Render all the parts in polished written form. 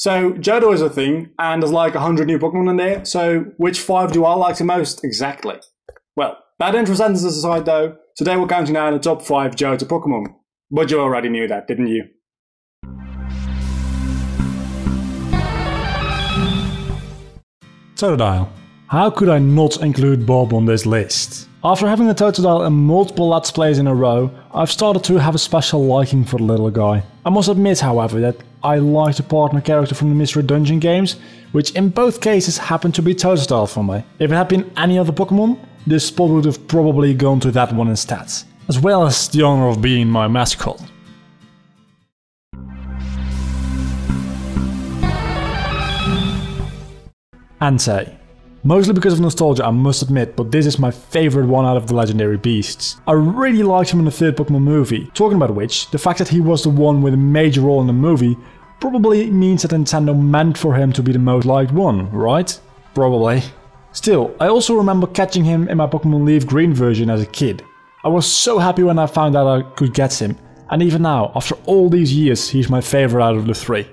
So Johto is a thing, and there's like 100 new Pokemon in there, so which 5 do I like the most exactly? Well, that intro sentences aside though, today we're counting down the top 5 Johto Pokemon. But you already knew that, didn't you? Totodile. How could I not include Bob on this list? After having a Totodile in multiple Let's Plays in a row, I've started to have a special liking for the little guy. I must admit, however, that I like the partner character from the Mystery Dungeon games, which in both cases happened to be Totodile for me. If it had been any other Pokemon, this spot would have probably gone to that one instead, as well as the honor of being my mascot. Entei. Mostly because of nostalgia, I must admit, but this is my favorite one out of the legendary beasts. I really liked him in the third Pokemon movie, talking about which, the fact that he was the one with a major role in the movie probably means that Nintendo meant for him to be the most liked one, right? Probably. Still, I also remember catching him in my Pokemon Leaf Green version as a kid. I was so happy when I found out I could get him, and even now, after all these years, he's my favorite out of the 3.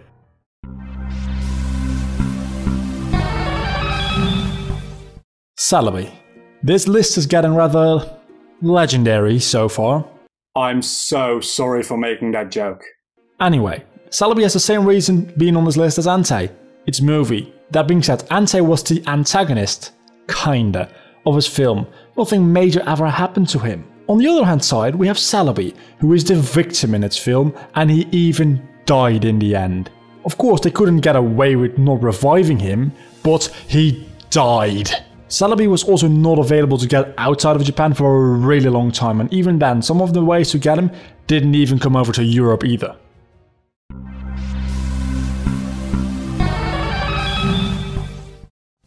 Celebi. This list is getting rather legendary so far. I'm so sorry for making that joke. Anyway, Celebi has the same reason being on this list as Entei. It's movie. That being said, Entei was the antagonist, kinda, of his film. Nothing major ever happened to him. On the other hand side, we have Celebi, who is the victim in its film, and he even died in the end. Of course, they couldn't get away with not reviving him, but he died. Celebi was also not available to get outside of Japan for a really long time, and even then, some of the ways to get him didn't even come over to Europe either.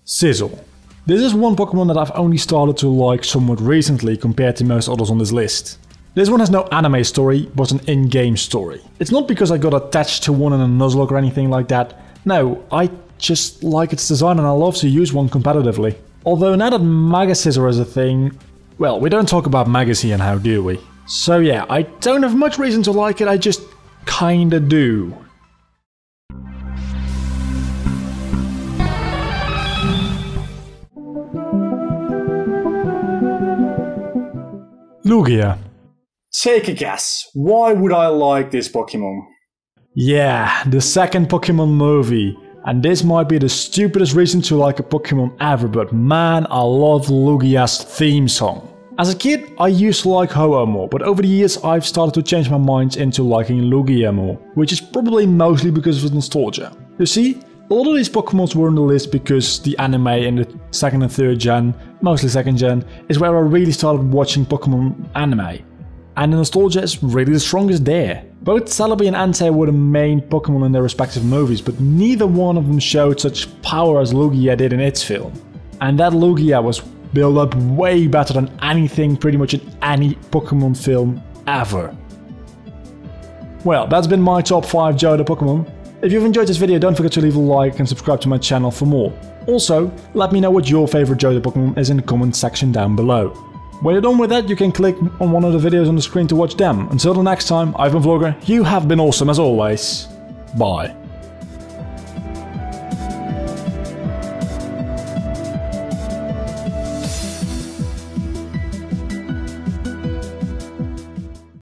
Sizzle. This is one Pokemon that I've only started to like somewhat recently compared to most others on this list. This one has no anime story, but an in-game story. It's not because I got attached to one in a Nuzlocke or anything like that. No, I just like its design and I love to use one competitively. Although now that Mega Scissor is a thing, well, we don't talk about Magazine how do we? So yeah, I don't have much reason to like it, I just kinda do. Lugia. Take a guess, why would I like this Pokemon? Yeah, the second Pokemon movie. And this might be the stupidest reason to like a Pokemon ever, but man, I love Lugia's theme song. As a kid, I used to like Ho-Oh more, but over the years I've started to change my mind into liking Lugia more, which is probably mostly because of nostalgia. You see, a lot of these Pokemons were on the list because the anime in the 2nd and 3rd gen, mostly 2nd gen, is where I really started watching Pokemon anime. And the nostalgia is really the strongest there. Both Celebi and Entei were the main Pokemon in their respective movies, but neither one of them showed such power as Lugia did in its film. And that Lugia was built up way better than anything pretty much in any Pokemon film ever. Well, that's been my top 5 Johto Pokemon. If you've enjoyed this video, don't forget to leave a like and subscribe to my channel for more. Also, let me know what your favorite Johto Pokemon is in the comment section down below. When you're done with that, you can click on one of the videos on the screen to watch them. Until the next time, I've been Vlogger, you have been awesome as always. Bye.